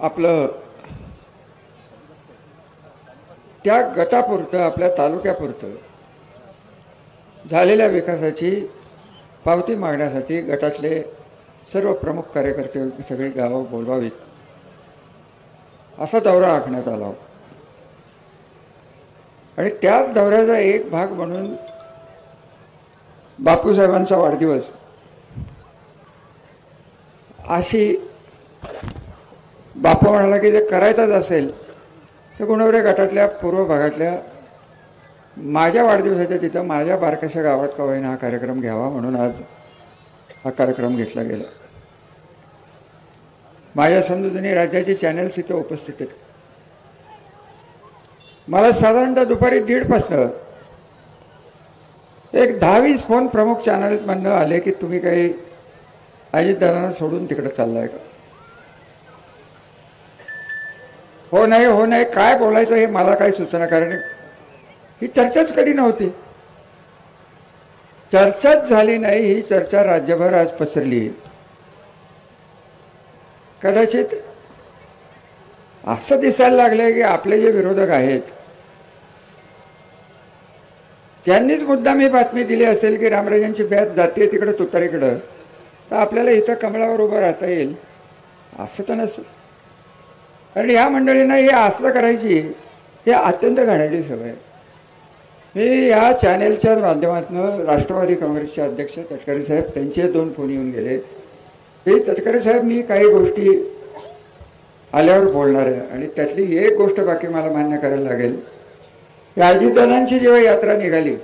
आपलं त्या गटापुरतं आपल्या तालुक्यापुरतं झालेल्या विकासाची पावती मागण्यासाठी गटातले सर्व प्रमुख कार्यकर्ते सगळी गावं बोलवावीत असा दौरा आखण्यात आला. आणि त्याच दौऱ्याचा एक भाग म्हणून बापूसाहेबांचा वाढदिवस अशी बापू म्हणाला की जे करायचंच असेल तर गुणवरे गटातल्या पूर्व भागातल्या माझ्या वाढदिवसाच्या तिथं माझ्या बारकाशा गावात का होईना हा कार्यक्रम घ्यावा, म्हणून आज हा कार्यक्रम घेतला गेला. माझ्या समजुतीने राज्याचे चॅनल्स इथं उपस्थित आहेत. मला साधारणतः दुपारी 1:30 पासनं एक 10-20 फोन प्रमुख चॅनल्समधनं आले की तुम्ही काही अजितदादांना सोडून तिकडे चाललाय का. हो नाही काय बोलायचं हे मला काही सुचना, कारण ही चर्चाच कधी नव्हती. चर्चाच झाली नाही. ही चर्चा राज्यभर आज पसरली. कदाचित असं दिसायला लागलंय की आपले जे विरोधक आहेत त्यांनीच मुद्दाम ही बातमी दिली असेल की रामराजांची बॅच जाते तिकडं तुतारीकडं, तर आपल्याला इथं कमळावर उभं राहता येईल असं तर नसेल. कारण ह्या मंडळींना हे असं करायची हे अत्यंत घाणेरडी सवय आहे. मी या चॅनेलच्या माध्यमातून राष्ट्रवादी काँग्रेसचे अध्यक्ष तटकरे साहेब त्यांचे 2 फोन येऊन गेले. हे तटकरे साहेब मी काही गोष्टी आल्यावर बोलणार आहे आणि त्यातली एक गोष्ट बाकी मला मान्य करायला लागेल. या अजितदादांची जेव्हा यात्रा निघाली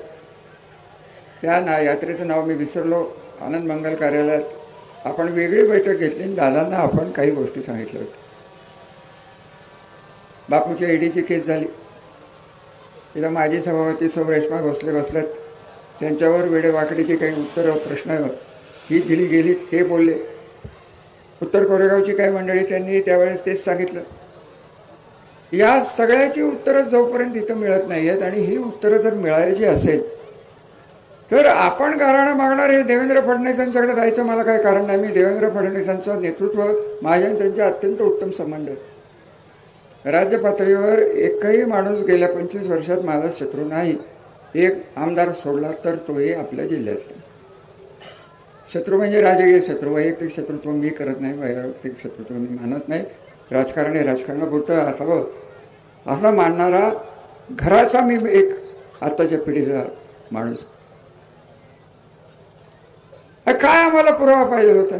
त्या यात्रेचं नाव मी विसरलो, आनंद मंगल कार्यालयात आपण वेगळी बैठक घेतली आणि दादांना आपण काही गोष्टी सांगितल्या होत्या. बापूच्या ईडीची केस झाली, तिला माजी सभापती सौ रेश्मा भोसले बसल्यात, त्यांच्यावर वेडेवाकडीची काही उत्तरं प्रश्न ही दिली गेली, ते बोलले. उत्तर कोरेगावची काही मंडळी त्यांनी त्यावेळेस तेच सांगितलं. या सगळ्याची उत्तरं जोपर्यंत इथं मिळत नाही आहेत आणि ही उत्तरं जर मिळायची असेल तर आपण गाऱ्हाणं मागणार हे देवेंद्र फडणवीसांच्याकडे जायचं मला काही कारण नाही. मी देवेंद्र फडणवीसांचं नेतृत्व माझ्या आणि त्यांचे अत्यंत उत्तम संबंध आहेत. राज्य पातळीवर एकही माणूस गेल्या 25 वर्षात माझा शत्रू नाही. एक आमदार सोडला तर तोही आपल्या जिल्ह्यातला. शत्रू म्हणजे राजकीय शत्रू, वैयक्तिक शत्रुत्व मी करत नाही, वैयक्तिक शत्रुत्व मी मानत नाही. राजकारण हे राजकारणापुरतं असावं असा मानणारा घराचा मी एक आत्ताच्या पिढीचा माणूस. काय आम्हाला पुरावा पाहिजे होता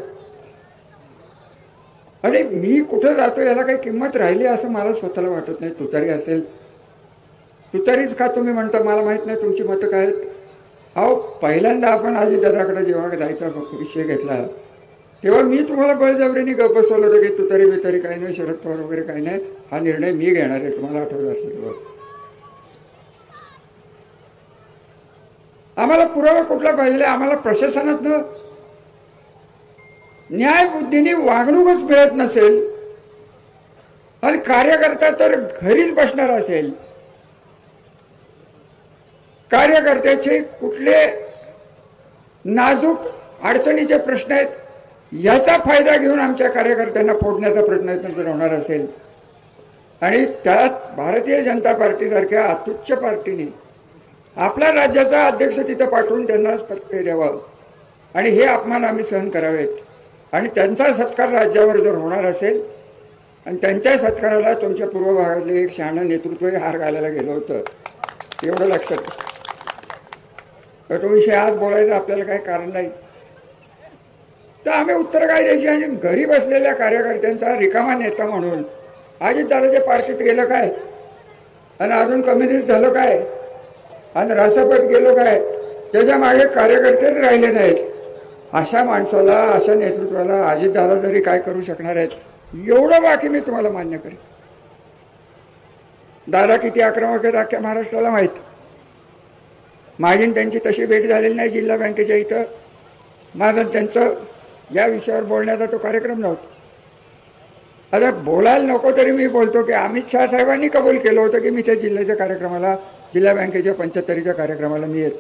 आणि मी कुठं जातो याला काही किंमत राहिली असं मला स्वतःला वाटत नाही. तुतारी असेल, तुतारीच का तुम्ही म्हणता मला माहीत नाही तुमची मतं काय आहेत. अहो पहिल्यांदा आपण अजितदादाकडे जेव्हा जायचा विषय घेतला तेव्हा मी तुम्हाला बळजबरीने गप्प बसवलं होतं की तुतारी बितारी काही नाही, शरद पवार वगैरे काही नाही, हा निर्णय मी घेणार आहे. तुम्हाला आठवत असेल तेव्हा आम्हाला पुरावा कुठला पाहिजे. आम्हाला प्रशासनातनं न्यायबुद्धीने वागणूकच मिळत नसेल आणि कार्यकर्ता तर घरीच बसणार असेल, कार्यकर्त्याचे कुठले नाजूक अडचणीचे प्रश्न आहेत याचा फायदा घेऊन आमच्या कार्यकर्त्यांना फोडण्याचा प्रयत्न जर होणार असेल आणि त्यात भारतीय जनता पार्टीसारख्या अतुच्छ पार्टीने आपल्या राज्याचा अध्यक्ष तिथं पाठवून त्यांना पत्ते द्यावं आणि हे अपमान आम्ही सहन करावेत आणि त्यांचा सत्कार राज्यावर जर होणार असेल आणि त्यांच्या सत्काराला तुमच्या पूर्व भागातले एक शहाणं नेतृत्वही हार घालायला गेलं होतं एवढं लक्षात. तर तो विषय आज बोलायचा आपल्याला काही कारण नाही. तर आम्ही उत्तर काय द्यायची आणि घरी बसलेल्या कार्यकर्त्यांचा रिकामा नेता म्हणून अजितदादाच्या पार्टीत गेलं काय आणि अजून कम्युनिस्ट झालं काय आणि रासापत गेलो काय, त्याच्या मागे कार्यकर्तेच राहिले नाहीत. अशा माणसाला, अशा नेतृत्वाला अजितदादा जरी काय करू शकणार आहेत एवढं बाकी मी तुम्हाला मान्य करेन. दादा किती आक्रमक आहेत अख्ख्या महाराष्ट्राला माहीत. माझी त्यांची तशी भेट झालेली नाही जिल्हा बँकेच्या इथं. माझं त्यांचं या विषयावर बोलण्याचा तो कार्यक्रम नव्हता. आता बोलायला नको तरी मी बोलतो की अमित शहा साहेबांनी कबूल केलं होतं की मी त्या जिल्ह्याच्या कार्यक्रमाला, जिल्हा बँकेच्या 75च्या कार्यक्रमाला मी येत.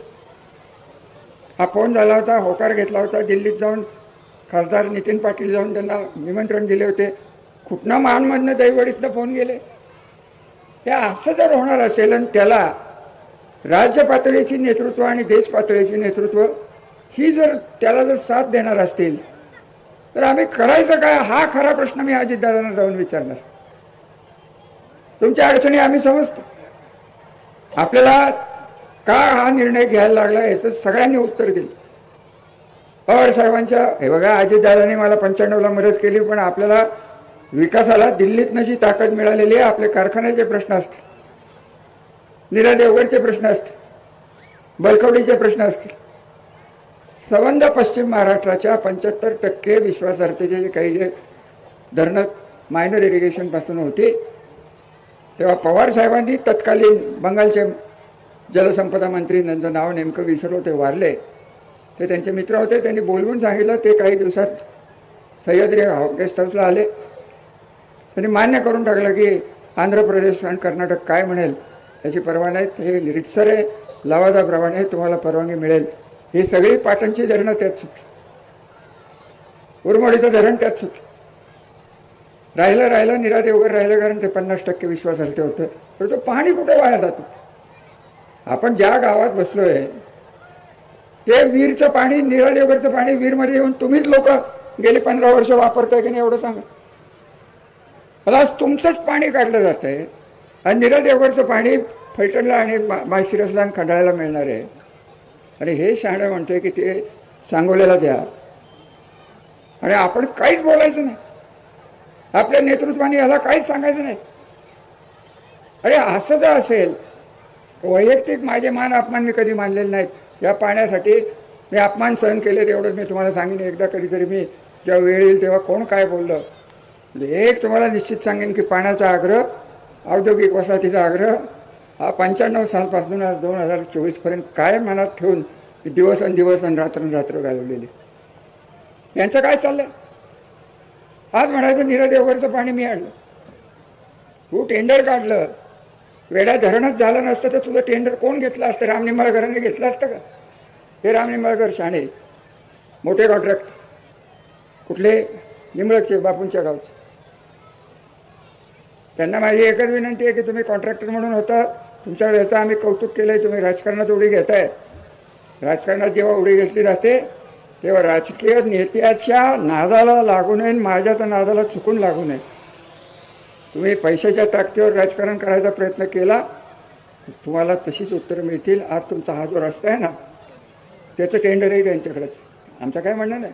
हा फोन झाला होता, होकार घेतला होता. दिल्लीत जाऊन खासदार नितीन पाटील जाऊन त्यांना निमंत्रण दिले होते. कुठनं मानमधनं दैवडीतनं फोन गेले. हे असं जर होणार असेल आणि त्याला राज्य पातळीची नेतृत्व आणि देश पातळीची नेतृत्व ही जर त्याला जर साथ देणार असतील तर आम्ही करायचं काय, हा खरा प्रश्न मी अजितदादांना जाऊन विचारणार. तुमच्या अडचणी आम्ही समजतो, आपल्याला का हा निर्णय घ्यायला लागला याचं सगळ्यांनी उत्तर दिलं. पवार साहेबांच्या हे बघा, अजितदादांनी मला 95ला मदत केली, पण आपल्याला विकासाला दिल्लीतनं जी ताकद मिळालेली आहे, आपले कारखान्याचे प्रश्न असतील, नीरा देवगडचे प्रश्न असतील, बलकवडीचे प्रश्न असतील, संबंध पश्चिम महाराष्ट्राच्या 75% विश्वासार्हतेचे जे काही जे धरणं मायनर इरिगेशन पासून होती, तेव्हा पवार साहेबांनी तत्कालीन बंगालचे जलसंपदा मंत्री, त्यांचं नाव नेमकं विसरलो, ते वारले, ते त्यांचे मित्र होते, त्यांनी बोलवून सांगितलं. ते काही दिवसात सह्याद्री गेस्ट हाऊसला आले. त्यांनी मान्य करून टाकलं की आंध्र प्रदेश आणि कर्नाटक काय म्हणेल याची पर्वा नाही, हे रितसर आहे, लवादाप्रमाणे तुम्हाला परवानगी मिळेल. ही सगळी पाटणची धरणं त्यात सुटली, उरमोडीचं धरण त्यात सुटलं. राहिलं नीरा देवगर राहिलं, कारण ते 50% विश्वासार्हते होतं. तर तो पाणी कुठे वाया जातो. आपण ज्या गावात बसलोय ते वीरचं पाणी, नीरा देवगरचं पाणी वीरमध्ये येऊन तुम्हीच लोक गेली 15 वर्ष वापरताय की नाही एवढं सांगा. मला आज तुमचंच पाणी काढलं जात आहे आणि नीरा देवगरचं पाणी फलटणला आणि माळशिरसला आणि खंडाळ्याला मिळणार आहे. आणि हे शहाणं म्हणतोय की ते सांगोल्याला द्या, आणि आपण काहीच बोलायचं नाही, आपल्या नेतृत्वाने याला काहीच सांगायचं नाही. अरे असं जर असेल, वैयक्तिक माझे मान अपमान मी कधी मानलेले नाहीत. या पाण्यासाठी मी अपमान सहन केले, एवढंच मी तुम्हाला सांगेन. एकदा कधीतरी मी जेव्हा वेळ येईल तेव्हा कोण काय बोललं, एक तुम्हाला निश्चित सांगेन की पाण्याचा आग्रह, औद्योगिक वसाहतीचा आग्रह हा 95 सालपासून आज 2024पर्यंत काय मनात ठेवून दिवस आणि रात्र घालवलेले. यांचं काय चाललंय. आज म्हणायचं नीरा देवगरचं पाणी मी आणलं, तू टेंडर काढलं, वेड्या धरणच झालं नसतं तर तुझं टेंडर कोण घेतलं असतं. राम निंबाळकरांनी घेतलं असतं का. हे राम निंबाळकर शाणे, मोठे कॉन्ट्रॅक्ट, कुठले, निंबळकचे, बापूंच्या गावचे. त्यांना माझी एकच विनंती आहे की तुम्ही कॉन्ट्रॅक्टर म्हणून होता, तुमच्या वेळेचं आम्ही कौतुक केलं आहे, तुम्ही राजकारणात उडी घेताय. राजकारणात जेव्हा उडी घेतली जाते तेव्हा राजकीय नेत्याच्या नादाला लागू नये, माझ्या नादाला चुकून लागू नये. तुम्ही पैशाच्या ताकदीवर राजकारण करायचा प्रयत्न केला, तुम्हाला तशीच उत्तरं मिळतील. आज तुमचा हा जो रस्ता आहे ना, त्याचं टेंडरही त्यांच्याकडेच. आमचं काय म्हणणं नाही,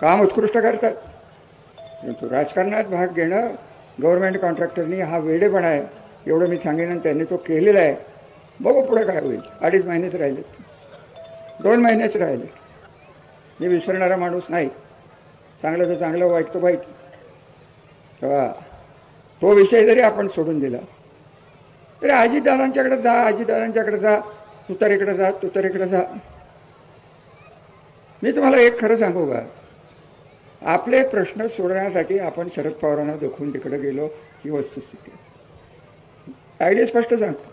काम उत्कृष्ट करतात, परंतु राजकारणात भाग घेणं गव्हर्नमेंट कॉन्ट्रॅक्टरनी हा वेडेपणा आहे, एवढं मी सांगेन. आणि त्यांनी तो केलेला आहे. बघू पुढे काय होईल. 2.5 महिनेच राहिले, 2 महिनेच राहिले. मी विसरणारा माणूस नाही. चांगलं तर चांगलं, वाईट तर वाईट. तेव्हा तो विषय जरी आपण सोडून दिला तरी अजितदादांच्याकडे जा, अजितदादांच्याकडे जा, तुतारीकडे जा, तुतारीकडे जा. मी तुम्हाला एक खरं सांगू का, आपले प्रश्न सोडवण्यासाठी आपण शरद पवारांना दाखवून तिकडे गेलो ही वस्तुस्थिती. आयडिया स्पष्ट सांगतो.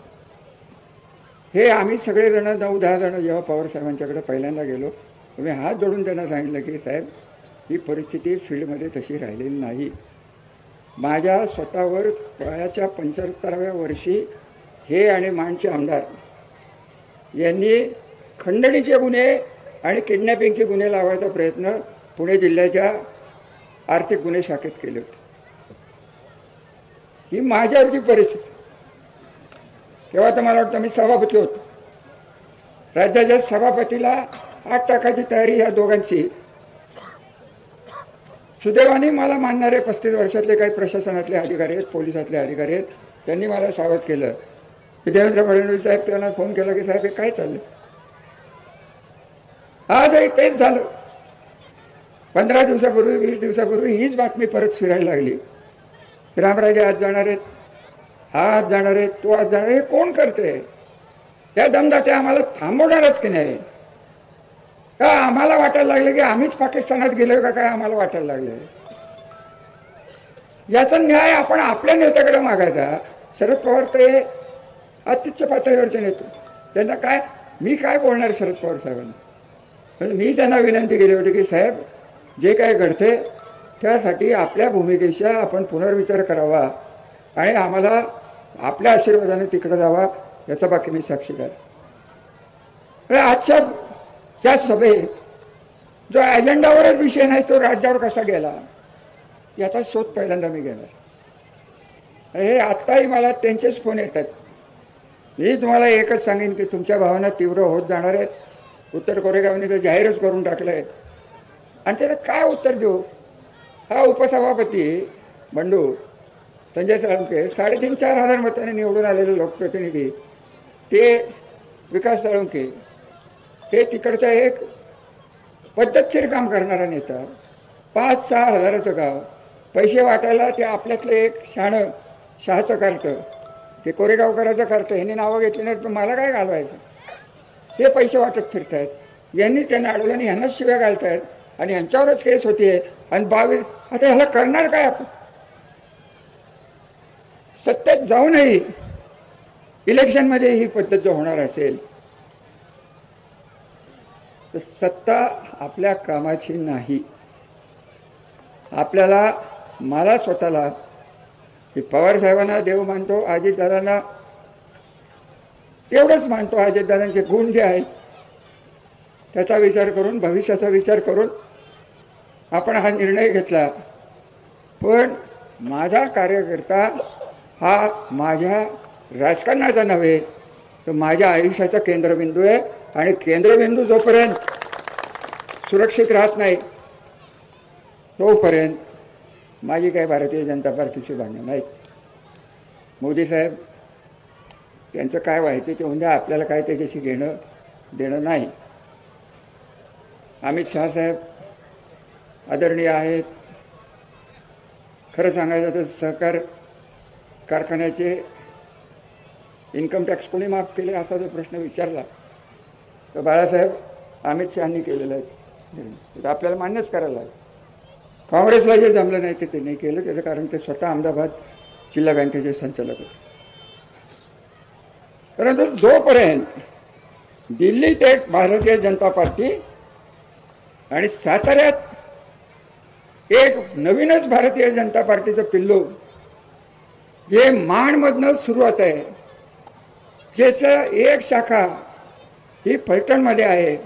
हे आम्ही सगळेजण 9-10 जण जेव्हा पवार साहेबांच्याकडे पहिल्यांदा गेलो, मी हात जोडून त्यांना सांगितलं की साहेब, ही परिस्थिती फील्डमध्ये तशी राहिलेली नाही. माझ्या स्वतःवर वयाच्या 75व्या वर्षी हे आणि माणचे आमदार यांनी खंडणीचे गुन्हे आणि किडनॅपिंगचे गुन्हे लावायचा प्रयत्न पुणे जिल्ह्याच्या आर्थिक गुन्हे शाखेत केले होते. ही माझ्यावरची परिस्थिती. तेव्हा तर मला वाटतं मी सभापती होतो. राज्याच्या सभापतीला 8 टाकाची तयारी ह्या दोघांची. सुदैवाने मला मानणारे 35 वर्षातले काही प्रशासनातले अधिकारी आहेत, पोलिसातले अधिकारी आहेत, त्यांनी मला सावध केलं. देवेंद्र फडणवीस साहेब त्यांना फोन केला की साहेब हे काय चाललं. आजही तेच झालं. 15 दिवसापूर्वी, 20 दिवसापूर्वी हीच बातमी परत फिरायला लागली. रामराजे आज जाणार आहेत, हा आज जाणार आहेत, तो आज जाणार. हे कोण करते. त्या दमदाटे आम्हाला थांबवणारच की नाही. का आम्हाला वाटायला लागलं की आम्हीच पाकिस्तानात गेलोय का काय, आम्हाला वाटायला लागलं. याचा न्याय आपण आपल्या नेत्याकडे मागायचा. शरद पवार ते अत्युच्च पातळीवरचे नेते, त्यांना काय, मी काय बोलणार शरद पवार साहेबांना. म्हणजे मी त्यांना विनंती केली होती की साहेब, जे काय घडते त्यासाठी आपल्या भूमिकेचा आपण पुनर्विचार करावा आणि आम्हाला आपल्या आशीर्वादाने तिकडे जावा, याचा बाकी मी साक्षीदार. आजच्या त्या सभेत जो अजेंडावरच विषय नाही तो राज्यावर कसा गेला याचा शोध पहिल्यांदा मी घेणार. हे आत्ताही मला त्यांचेच फोन येतात. मी तुम्हाला एकच सांगेन की तुमच्या भावना तीव्र होत जाणार आहेत. उत्तर कोरेगावने तर जाहीरच करून टाकलंय आणि त्याला काय उत्तर देऊ. हा उपसभापती बंडू संजय साळुंखे 3,500-4,000 मतांनी निवडून आलेले लोकप्रतिनिधी, ते विकास साळुंखे, ते तिकडचा एक पद्धतशीर काम करणारा नेता, 5-6 हजाराचं गाव, पैसे वाटायला ते आपल्यातलं एक शहाचं कार्ट, ते कोरेगावकराचं कार्ट, ह्यांनी नावं घेतली नाहीत पण मला काय घालवायचं. ते पैसे वाटत फिरतायत, यांनी त्यांना अडवलं आणि ह्यांनाच शिव्या घालतायत आणि ह्यांच्यावरच केस होतीये. आणि 22 आता ह्याला करणार काय आपण. सत्तेत जाऊनही इलेक्शनमध्ये ही पद्धत जर होणार असेल तर सत्ता आपल्या कामाची नाही. आपल्याला, मला स्वतःला, मी पवार साहेबांना देव मानतो, अजितदादांना तेवढंच मानतो. अजितदादांचे गुण जे आहेत त्याचा विचार करून, भविष्याचा विचार करून आपण हा निर्णय घेतला. पण माझा कार्यकर्ता हा माझ्या राजकारणाचा नव्हे तर माझ्या आयुष्याचा केंद्रबिंदू आहे आणि केंद्रबिंदू जोपर्यंत सुरक्षित राहत नाही तोपर्यंत माझी काही भारतीय जनता पार्टीची भांडणं नाहीत. मोदी साहेब त्यांचं काय व्हायचं ते म्हणजे आपल्याला काय त्याच्याशी घेणं देणं नाही. अमित शहा साहेब आदरणीय आहेत. खरं सांगायचं तर सहकार कारखान्याचे इन्कम टॅक्स कोणी माफ केले असा जो प्रश्न विचारला तर बाळासाहेब अमित शहानी केलेलं आहे. आपल्याला मान्यच करायला लागेल. काँग्रेसला जे जमलं नाही ते नाही केलं. त्याचं कारण ते स्वतः अहमदाबाद जिल्हा बँकेचे संचालक होते. परंतु जोपर्यंत दिल्लीत एक भारतीय जनता पार्टी आणि साताऱ्यात एक नवीनच भारतीय जनता पार्टीचं पिल्लू जे माणमधनं सुरू होत आहे, ज्याचं एक शाखा ही फलटणमध्ये आहे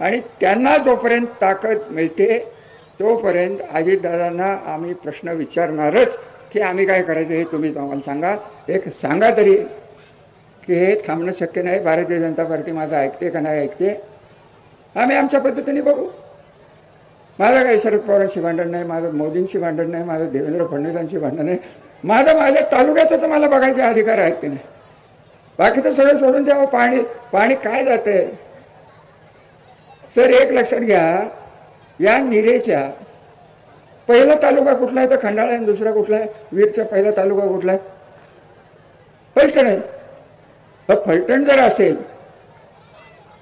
आणि त्यांना जोपर्यंत ताकद मिळते तोपर्यंत अजितदादांना आम्ही प्रश्न विचारणारच की आम्ही काय करायचं हे तुम्हीच आम्हाला सांगा. एक सांगा तरी की हे थांबणं शक्य नाही. भारतीय जनता पार्टी माझं ऐकते का नाही ऐकते आम्ही आमच्या पद्धतीने बघू. माझं काही शरद पवारांशी भांडण नाही, माझं मोदींशी भांडण नाही, माझं देवेंद्र फडणवीसांशी भांडण नाही. माझ्या तालुक्याचं तर मला बघायचे अधिकार आहेत की नाही. बाकीचं सगळं सोडून द्यावं. पाणी काय जातंय सर, एक लक्षात घ्या. या निरेच्या पहिला तालुका कुठला आहे तर खंडाळा आहे, दुसरा कुठला आहे वीरचा पहिला तालुका कुठला आहे फलटण आहे. फलटण जर असेल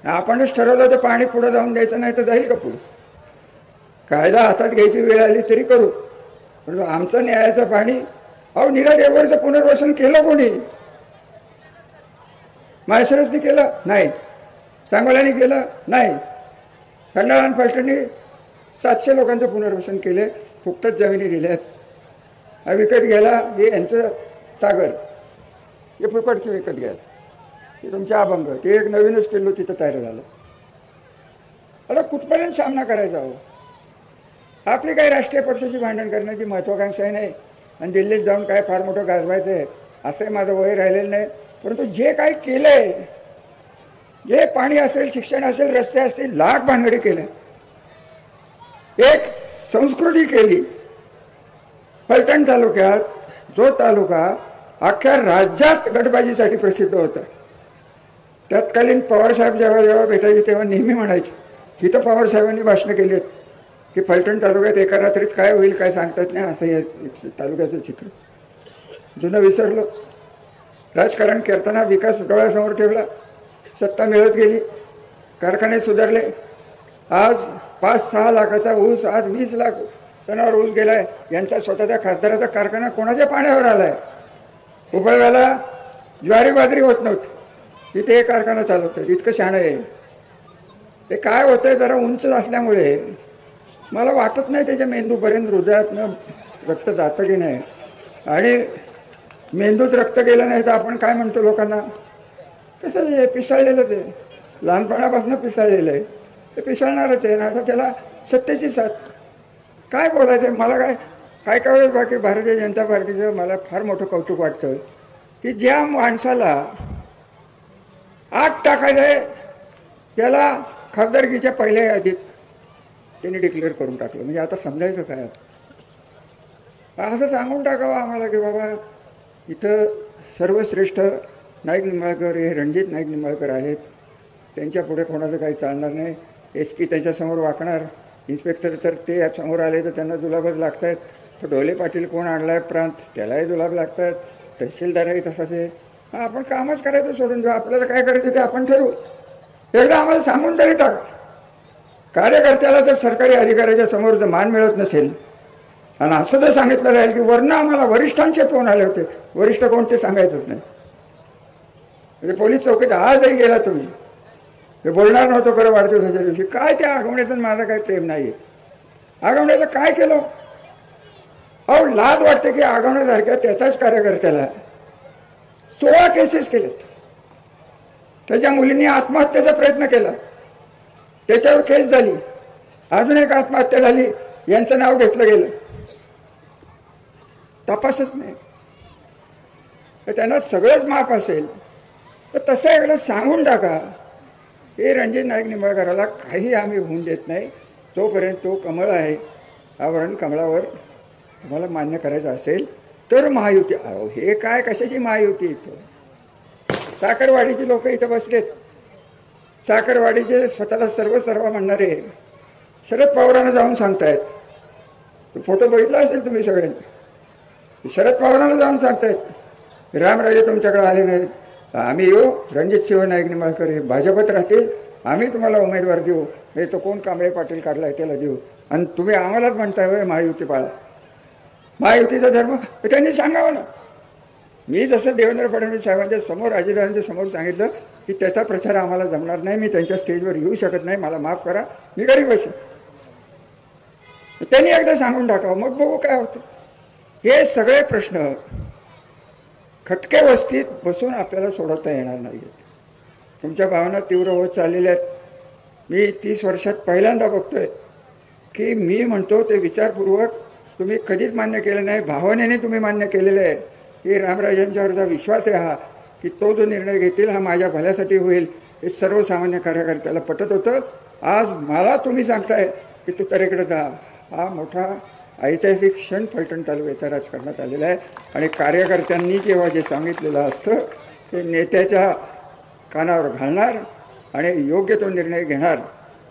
आपणच ठरवलं तर पाणी पुढे जाऊन द्यायचं नाही तर जाईल का पुढे. कायदा हातात घ्यायची वेळ आली तरी करू. पण आमचं न्यायाचं पाणी निरा देवरचं पुनर्वसन केलं कोणी. माळशिरसनी केलं नाही, सांगोल्याने केलं नाही, खंडाळा आणि फलटणनी 700 लोकांचं पुनर्वसन केले. फुकटच जमिनी दिल्यात. विकत घ्यायला हे यांचं सागर हे फुकटची विकत घ्यायला ते तुमच्या अभंग ते एक नवीनच पिल्लू तिथं तयार झालं. आता कुठपर्यंत सामना करायचा हो. आपली काही राष्ट्रीय पक्षाची भांडण करण्याची महत्वाकांक्षा नाही आणि दिल्लीत जाऊन काय फार मोठं गाजवायचं आहे असंही माझं वय राहिलेलं नाही. परंतु जे काय केलंय, जे पाणी असेल, शिक्षण असेल, रस्ते असतील, लाख भानगडी केल्या, एक संस्कृती केली. फलटण तालुक्यात जो तालुका अख्ख्या राज्यात गटबाजीसाठी प्रसिद्ध होता, तत्कालीन पवारसाहेब जेव्हा भेटायचे तेव्हा नेहमी म्हणायचे की तर पवारसाहेबांनी भाषणं केली आहेत की फलटण तालुक्यात एका रात्रीत काय होईल काय सांगतात नाही असं हे तालुक्याचं चित्र. जुनं विसरलो. राजकारण करताना विकास डोळ्यासमोर ठेवला, सत्ता मिळत गेली, कारखाने सुधारले. आज 5-6 लाखाचा ऊस आज 20 लाख टनावर ऊस गेलाय. यांचा स्वतःच्या खासदाराचा कारखाना कोणाच्या पाण्यावर आलाय. उपळव्याला ज्वारी बाजरी होत नव्हती, तिथे एक कारखाना चालवतात. इतकं शहाणं आहे. ते काय होतंय जरा उंच असल्यामुळे मला वाटत नाही त्याच्या मेंदूपर्यंत हृदयातनं रक्त जातं की नाही. आणि मेंदूत रक्त गेलं नाही तर आपण काय म्हणतो लोकांना, तसंच आहे, पिसाळलेलं ते लहानपणापासून पिसाळलेलं आहे, ते पिसाळणारच आहे ना. आता त्याला सत्तेची साथ काय बोलायचं. मला काय काय वेळेस बाकी भारतीय जनता पार्टीचं मला फार मोठं कौतुक वाटतं की ज्या माणसाला आग टाकायचं आहे त्याला खासदारकीच्या पहिल्या यादीत त्यांनी डिक्लेअर करून टाकलं. म्हणजे आता समजायचं काय, असं सांगून टाकावं आम्हाला की बाबा इथं सर्वश्रेष्ठ नाईक निंबाळकर हे रणजित नाईक निंबाळकर आहेत, त्यांच्या पुढे कोणाचं काही चालणार नाही. SP त्याच्यासमोर वाकणार, इन्स्पेक्टर तर ते समोर आले तर त्यांना जुलाबच लागत आहेत. तर ढोले पाटील कोण आणला आहे प्रांत, त्यालाही जुलाब लागत आहेत. तहसीलदारही तसाच आहे. आपण कामच करायचं सोडून देऊ, आपल्याला काय करायचं ते आपण ठरवू. एकदा आम्हाला सांगून तरी टाक. कार्यकर्त्याला जर सरकारी अधिकाऱ्याच्या समोर जर मान मिळत नसेल आणि असं जर सांगितलं राहील की वरनं आम्हाला वरिष्ठांचे फोन आले होते, वरिष्ठ कोणते सांगायचंच नाही. म्हणजे पोलीस चौकीत आजही गेला तुम्ही, हे बोलणार नव्हतं खरं वाढदिवसाच्या दिवशी. काय त्या आगवण्याचं माझं काही प्रेम नाही आहे. आगवण्याचं काय केलं, अहो लाज वाटते की आगवण्यासारख्या त्याचाच कार्यकर्त्याला 16 केसेस केलेत. त्याच्या मुलींनी आत्महत्येचा प्रयत्न केला, त्याच्यावर केस झाली, अजून एक आत्महत्या झाली, यांचं नाव घेतलं गेलं, तपासच नाही. तर त्यांना सगळंच माफ असेल तर तसं एकदा सांगून टाका, हे रणजित नाईक निंबाळकराला काही आम्ही होऊन देत नाही तोपर्यंत तो कमळ आहे, आवरण कमळावर तुम्हाला मान्य करायचं असेल तर महायुती. अहो हे काय कशाची महायुती, इथं साखरवाडीची लोक इथं बसलेत, साखरवाडीचे स्वतःला सर्व म्हणणारे शरद पवारांना जाऊन सांगतायत, फोटो बघितला असेल तुम्ही सगळ्यांनी, शरद पवारांना जाऊन सांगतायत रामराजे तुमच्याकडे आले नाहीत, आम्ही येऊ, रणजित सिंह नाईक निंबाळकर हे भाजपत राहतील, आम्ही तुम्हाला उमेदवार देऊ, नाही तो कोण कांबळे पाटील काढलाय त्याला देऊ, आणि तुम्ही आम्हालाच म्हणताय होय महायुती पाळा. महायुतीचा धर्म त्यांनी सांगावं ना. मी जसं देवेंद्र फडणवीस साहेबांच्या समोर, अजितदादांच्या समोर सांगितलं की त्याचा प्रचार आम्हाला जमणार नाही, मी त्यांच्या स्टेजवर येऊ शकत नाही, मला माफ करा, मी घरी बसेन. त्यांनी एकदा सांगून टाकावं, मग बघू काय होतं. हे सगळे प्रश्न खटके वस्तीत बसून आपल्याला सोडवता येणार नाही. तुमच्या भावना तीव्र होत चाललेल्या आहेत. मी 30 वर्षात पहिल्यांदा बघतोय की मी म्हणतो ते विचारपूर्वक तुम्ही कधीच मान्य केलं नाही, भावनेने तुम्ही मान्य केलेलं आहे की रामराजांच्यावरचा विश्वास आहे हा, की तो जो निर्णय घेतील हा माझ्या भल्यासाठी होईल, हे सर्वसामान्य कार्यकर्त्याला पटत होतं. आज मला तुम्ही सांगताय की तू तऱ्हेकडे जा. हा मोठा ऐतिहासिक क्षण फलटण तालुक्याच्या राजकारणात आलेला आहे. आणि कार्यकर्त्यांनी जेव्हा जे सांगितलेलं असतं ते नेत्याच्या कानावर घालणार आणि योग्य तो निर्णय घेणार,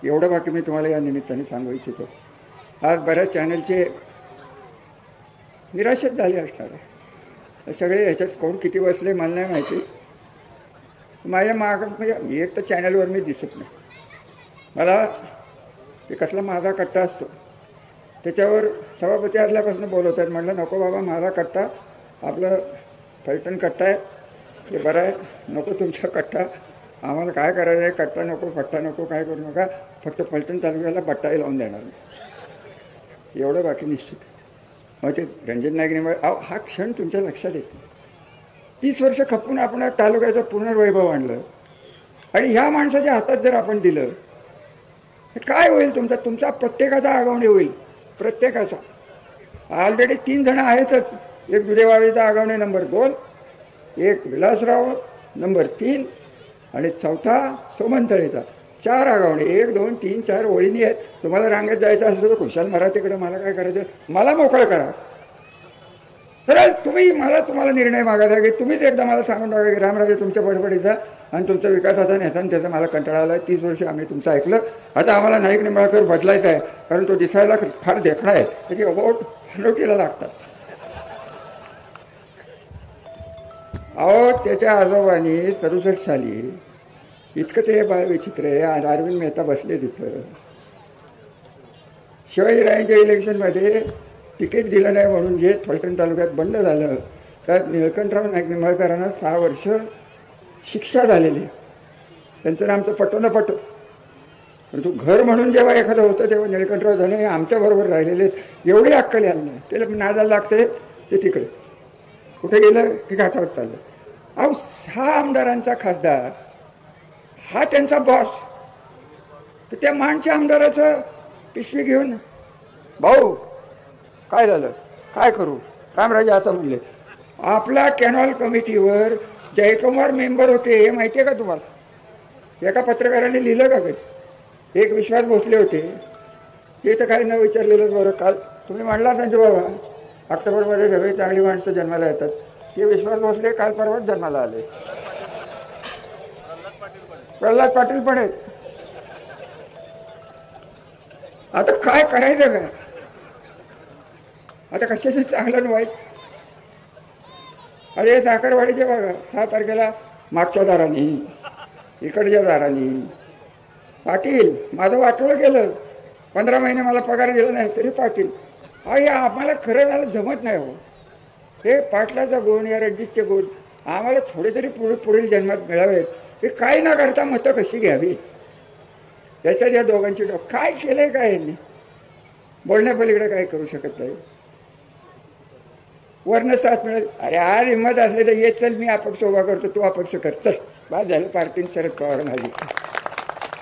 एवढं बाकी मी तुम्हाला या निमित्ताने सांगू इच्छितो. आज बऱ्याच चॅनलचे निराशच झाले असणार आहे सगळे. ह्याच्यात कोण किती बसले मला नाही माहिती. माझ्या मागं म्हणजे एक तर चॅनलवर मी दिसत नाही. मला ते कसला माझा कट्टा असतो त्याच्यावर सभापती असल्यापासून बोलवत आहेत. म्हटलं नको बाबा, माझा कट्टा आपलं फलटण कट्टा आहे, ते बरं आहे, नको तुमचा कट्टा, आम्हाला काय करायचं आहे, कट्टा नको पट्टा नको, काय करू नका, फक्त फलटण तालुक्याला पट्टाही लावून देणार नाही, एवढं बाकी निश्चित. मग ते रणजित नाईक निंबाळ, हा क्षण तुमच्या लक्षात येतो. 30 वर्ष खपून आपण तालुक्याचं पुनर्वैभव आणलं आणि ह्या माणसाच्या हातात जर आपण दिलं काय होईल, तुमचा प्रत्येकाचा आगवणे होईल, प्रत्येकाचा. ऑलरेडी 3 जण आहेतच. एक दुधेवाडीचा आगवणे नंबर 2, एक विलासराव नंबर 3 आणि चौथा सोमंतळेचा. 4 आगवणे, 1 2 3 4 ओळीनी आहेत. तुम्हाला रांगेत जायचं असलं तर खुशाल मराठीकडे, मला काय करायचं, मला मोकळं करा. सरळ तुम्हाला निर्णय मागायचा की तुम्हीच एकदा मला सांगून टाका की रामराजे तुमच्या बडबडीचा आणि तुमचा विकासाचा नेता आणि त्याचा मला कंटाळा आला. 30 वर्ष आम्ही तुमचं ऐकलं, आता आम्हाला नाईक निंबाळकर बदलायचा आहे कारण तो दिसायला फार देखणा आहे, त्याची अबाउट फनोटीला लागतात. अहो त्याच्या आजोबांनी 67 साली इतकं ते बाळ विचित्र आहे. अरविंद मेहता बसले तिथं. शिवाजीरायांच्या इलेक्शनमध्ये तिकीट दिलं नाही म्हणून जे फलटण तालुक्यात बंद झालं, त्यात निळकंठराव नाईक निंबाळकरांना 6 वर्ष शिक्षा झालेली. त्यांचं नामचं पटो न पटो परंतु घर म्हणून जेव्हा एखादं होतं तेव्हा निळकंठराव धने हे आमच्याबरोबर राहिलेले एवढी अक्कल यायला नाही. त्याला नादाला लागते ते तिकडे कुठे गेलं की घाटावर चाललं. अहो 6 आमदारांचा खासदार हा त्यांचा बॉस, तर त्या माणच्या आमदाराचं पिशवी घेऊन भाऊ काय झालं काय करू रामराजे असं म्हणले. आपल्या कॅनॉल कमिटीवर जयकुमार मेंबर होते हे माहिती आहे का तुम्हाला? एका पत्रकाराने लिहिलं का काही? एक विश्वास भोसले होते, ते तर काही न विचारलेलंच बरं. काल तुम्ही म्हणला संजू बाबा ऑक्टोबरमध्ये सगळी चांगली माणसं जन्माला येतात, ते विश्वास भोसले काल परवाच जन्माला आले. प्रल्हाद पाटील पण आहेत. आता काय करायचं काय? आता कशाचं चांगलं आणि वाईट? अरे साखरवाडीचे बघा 6 तारखेला मागच्या दारानी इकडच्या दारानी पाटील माझं वाटोळं केलं, 15 महिने मला पगार दिला नाही तरी पाटील. हे आम्हाला खरं झालं जमत नाही हो. हे पाटलाचा गुण या रणजितचे गुण आम्हाला थोडे तरी पुढील जन्मात मिळावेत. हे काय न करता मतं कशी घ्यावी याच्यात या दोघांची काय केलंय काय यांनी? बोलण्यापलीकडे काय करू शकत नाही. वर्ण साथ मिळेल. अरे आज हिंमत असले तर ये चल मी अपक्ष उभा करतो तू अपक्ष कर चल बाद झालं. पार्टीन शरद पवार माझी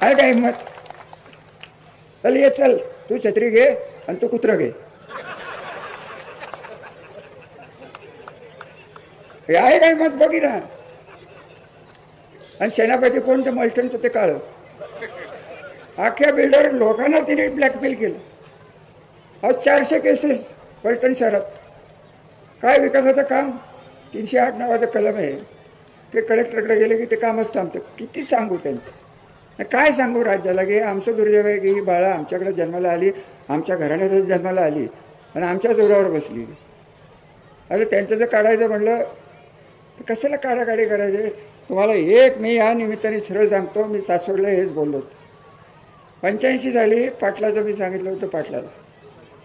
आहे का हिंमत? चल ये चल तू छत्री घे आणि तू कुत्रं घे. हे आहे का हिंमत? बघी ना. आणि सेनापती कोणतं मल्टनचं ते काळं अख्ख्या बिल्डर लोकांना तिने ब्लॅकमेल केलं. अहो 400 केसेस पलटण शहरात. काय विकासाचं काम? 308 नावाचं कलम आहे. ते कलेक्टरकडे गेले की ते कामच थांबतं. किती सांगू त्यांचं? काय सांगू राज्याला की आमचं दुर्दैव आहे की ही बाळा आमच्याकडे जन्माला आली, आमच्या घराण्यातच जन्माला आली आणि आमच्या जोरावर बसली. आता त्यांचं जर काढायचं म्हणलं तर कशाला काढाकाढी करायचे? तुम्हाला एक मी या निमित्ताने सरळ सांगतो, मी सासवडला हेच बोललो होतो. 85 झाली पाटलाचं मी सांगितलं होतं पाटलाला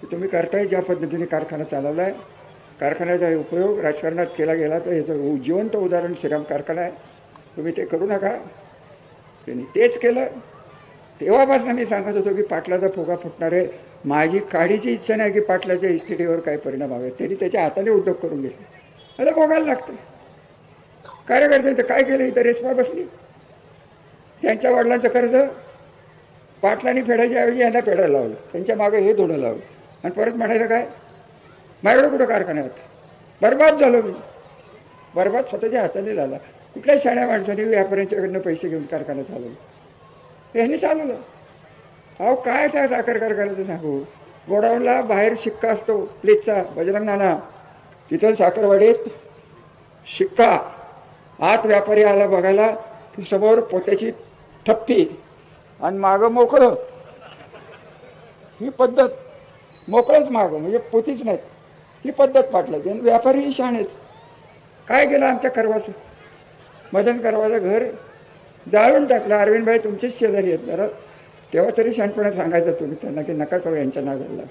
की तुम्ही करताय ज्या पद्धतीने कारखाना चालवला आहे, कारखान्याचा उपयोग राजकारणात केला गेला तर याचं जिवंत उदाहरण श्रीराम कारखाना आहे, तुम्ही ते करू नका. त्यांनी तेच केलं. तेव्हापासून मी सांगत होतो की पाटलाचा फुगा फुटणार आहे. माझी काढीची इच्छा नाही की पाटलाच्या इस्टेटीवर काही परिणाम हवे. त्यांनी त्याच्या हाताने उद्योग करून घेतले. आता भोगायला लागतं. कार्यकर्ते काय केलं? इथं रेशमा बसली. त्यांच्या वडिलांचं कर्ज पाटलांनी फेडायच्या ऐवजी यांना फेडायला लावलं. त्यांच्या मागे हे धुणं लावलं आणि परत म्हणायचं काय माझ्याकडे कुठं कारखाना होता? बरबाद झालो मी. बरबाद स्वतःच्या हाताने झाला. कुठल्याही शाळ्या माणसांनी व्यापाऱ्यांच्याकडनं पैसे घेऊन कारखाना चालवलं. ह्यांनी चालवलं. अहो काय त्या साखर कारखान्याचं सांगू? गोडाऊनला बाहेर शिक्का असतो प्लेटचा बजरंग नाना, तिथं साखरवाडीत शिक्का. आत व्यापारी आला बघायला की समोर पोत्याची थप्पी आणि मागं मोकळं. ही पद्धत मोकळंच मागं म्हणजे पोतीच नाहीत. ही पद्धत पाटलाची. आणि व्यापारीही शाणेच. काय केलं आमच्या करवाचं? मदन करवाचं घर जाळून टाकलं. अरविंदभाई तुमचेच शेजारी आहेत जरा तेव्हा तरी शहाणपणात सांगायचं तुम्ही त्यांना की नका करू यांच्या नादाला.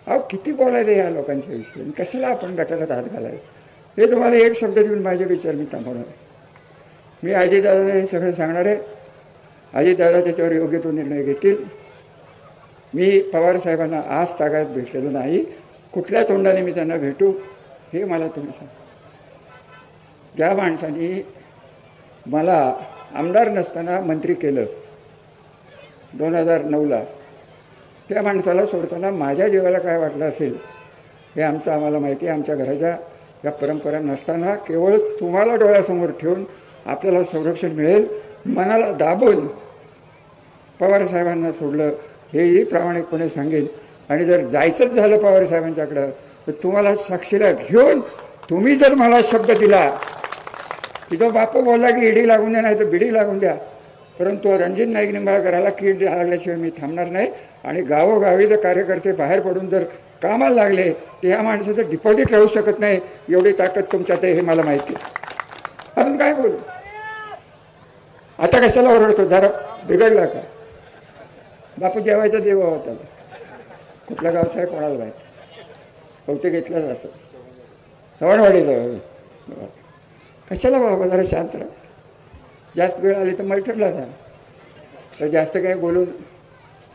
अहो किती बोलायचं या लोकांच्या विषयी? कशाला आपण गटारात हात घालायचं? हे तुम्हाला एक शब्द देऊन माझे विचार मी थांबवणार आहे. मी अजितदादा हे सगळं सांगणार आहे. अजितदादा त्याच्यावर योग्य तो निर्णय घेतील. मी पवारसाहेबांना आज तागात भेटलेलो नाही. कुठल्या तोंडाने मी त्यांना भेटू हे मला तुम्ही सांगा. ज्या माणसाने मला आमदार नसताना मंत्री केलं 2009ला, त्या माणसाला सोडताना माझ्या जीवाला काय वाटलं असेल हे आम्हाला माहिती आहे. आमच्या घराच्या या परंपरा नसताना केवळ तुम्हाला डोळ्यासमोर ठेवून आपल्याला संरक्षण मिळेल मनाला दाबून पवारसाहेबांना सोडलं हेही प्रामाणिकपणे सांगेन. आणि जर जायचंच झालं पवारसाहेबांच्याकडं तर तुम्हाला साक्षीला घेऊन तुम्ही जर मला शब्द दिला की तो बापू बोलला की ईडी लागून द्या नाही तर बिडी लागून द्या, परंतु रणजित नाईक निंबाळकराला कीड लागल्याशिवाय मी थांबणार नाही. आणि गावोगावी जर कार्यकर्ते बाहेर पडून जर कामाला लागले तर ह्या माणसाचं डिपॉझिट राहू शकत नाही. एवढी ताकद तुमच्यात आहे हे मला माहिती आहे. अजून काय बोलू? आता कशाला ओरडतो? जरा बिघडला का? बापू जेवायचा देवा होता. कुठल्या गावचा आहे कोणाला माहिती? बहुतेक घेतलाच असं सवणवाडीला. कशाला बाबा जरा शांत राहा. जास्त वेळ आली तर मलठणला जा. तर जास्त काही बोलून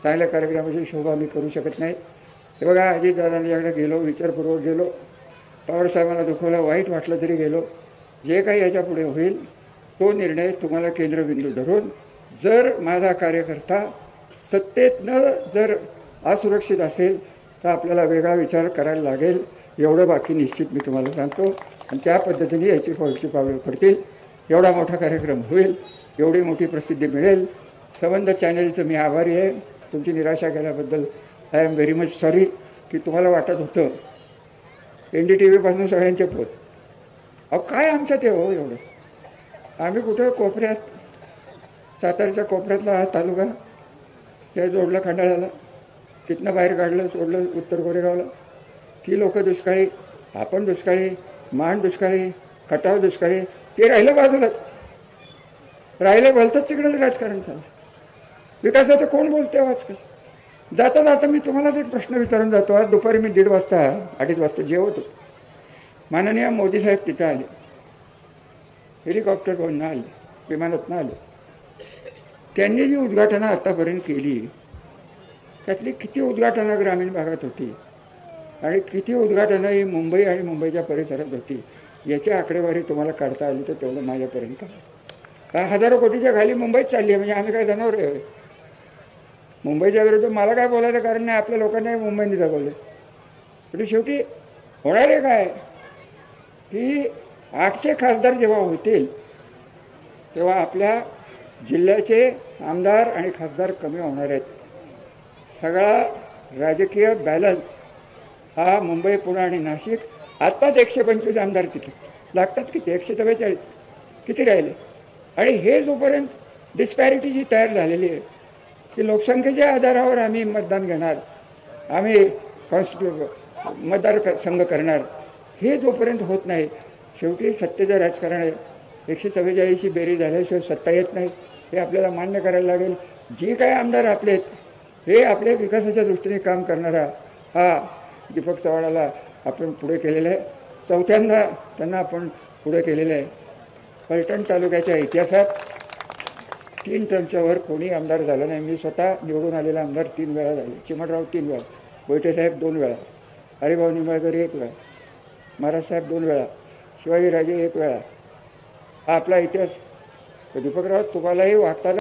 चांगल्या कार्यक्रमाची शोभा मी करू शकत नाही. हे बघा, अजितदादांच्याकडे गेलो, विचारपूर्वक गेलो, पवारसाहेबांना दुखवलं, वाईट वाटलं तरी गेलो. जे काही याच्यापुढे होईल तो निर्णय तुम्हाला केंद्रबिंदू धरून, जर माझा कार्यकर्ता सत्तेतनं जर असुरक्षित असेल तर आपल्याला वेगळा विचार करायला लागेल. एवढं बाकी निश्चित मी तुम्हाला सांगतो. आणि त्या पद्धतीने याची पुढची पावले पडतील. एवढा मोठा कार्यक्रम होईल, एवढी मोठी प्रसिद्धी मिळेल. संबंध चॅनलचं मी आभारी आहे. तुमची निराशा केल्याबद्दल I am very much sorry. की तुम्हाला वाटत होतं NDTV सगळ्यांचे पोत. अहो काय आमचं ते हो एवढं. आम्ही कुठं कोपऱ्यात, सातारच्या कोपऱ्यातला हा तालुका त्या जोडलं खंडाळ्याला, तिथनं बाहेर काढलं, सोडलं उत्तर कोरेगावला. ती लोक दुष्काळी, आपण दुष्काळी, मान दुष्काळी, खटाव दुष्काळी. ते राहिलं बाजूला, राहिलं भलतंच तिकडंच राजकारण झालं. विकासाचं कोण बोलते आजकाल. जाता जाता मी तुम्हालाच एक प्रश्न विचारून जातो. आज दुपारी मी 1:30 वाजता 2:30 वाजता जेवतो. माननीय मोदी साहेब तिथं आले, हेलिकॉप्टरवरून आले, विमानातनं आले. त्यांनी जी उद्घाटनं आत्तापर्यंत केली त्यातली किती उद्घाटनं ग्रामीण भागात होती आणि किती उद्घाटनं ही मुंबई आणि मुंबईच्या परिसरात होती, याची आकडेवारी तुम्हाला काढता आली तर तेवढं माझ्यापर्यंत. कारण हजारो कोटीच्या खाली मुंबईत चालली आहे. म्हणजे आम्ही काय जनावर आहे. मुंबईच्या विरुद्ध मला काय बोलायचं कारण नाही. आपल्या लोकांनाही मुंबईने जगवले. पण शेवटी होणार आहे काय की 800 खासदार जेव्हा होतील तेव्हा आपल्या जिल्ह्याचे आमदार आणि खासदार कमी होणार आहेत. सगळा राजकीय बॅलन्स हा मुंबई, पुणे आणि नाशिक. आत्ताच 125 आमदार तिथे लागतात. किती 144 किती राहिले. आणि हे जोपर्यंत डिस्पॅरिटी जी तयार झालेली आहे की लोकसंख्येच्या आधारावर आम्ही मतदान घेणार, आम्ही मतदारसंघ करणार, हे जोपर्यंत होत नाही, शेवटी सत्तेचं राजकारण आहे. 144 ही बेरीज झाल्याशिवाय सत्ता येत नाही, हे आपल्याला मान्य करायला लागेल. जे काही आमदार आपले आहेत हे आपल्या विकासाच्या दृष्टीने काम करणारा हा दीपक चव्हाणाला आपण पुढे केलेलं आहे. चौथ्यांदा त्यांना आपण पुढे केलेलं आहे. फलटण तालुक्याच्या इतिहासात 3 टर्मच्यावर कोणी आमदार झाला नाही. मी स्वतः निवडून आलेला आमदार 3 वेळा झाले. चिमणराव 3 वेळा, बोईटेसाहेब 2 वेळा, हरिभाऊ निंबाळकर 1 वेळा, महाराजसाहेब 2 वेळा, शिवाजीराजे 1 वेळा. हा आपला इतिहास. दीपकराव तुम्हालाही वागताना